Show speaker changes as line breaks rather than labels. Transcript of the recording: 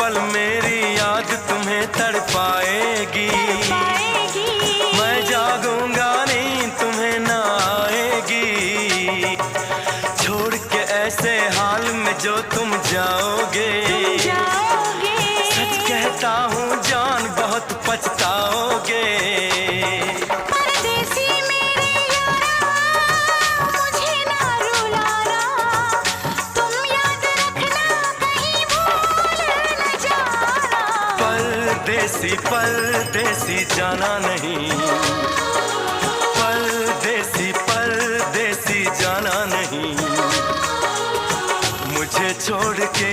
पल मेरी याद तुम्हें तड़पाएगी। मैं जागूंगा नींद तुम्हें ना आएगी। छोड़ के ऐसे हाल में जो तुम जाओगे, सच कहता हूँ जान बहुत पछताओगे।
परदेसी मेरे यारा, मुझे ना रुलाना, तुम याद रखना कहीं भूल न जाना।
परदेसी परदेसी जाना नहीं, परदेसी परदेसी जाना नहीं, मुझे छोड़ के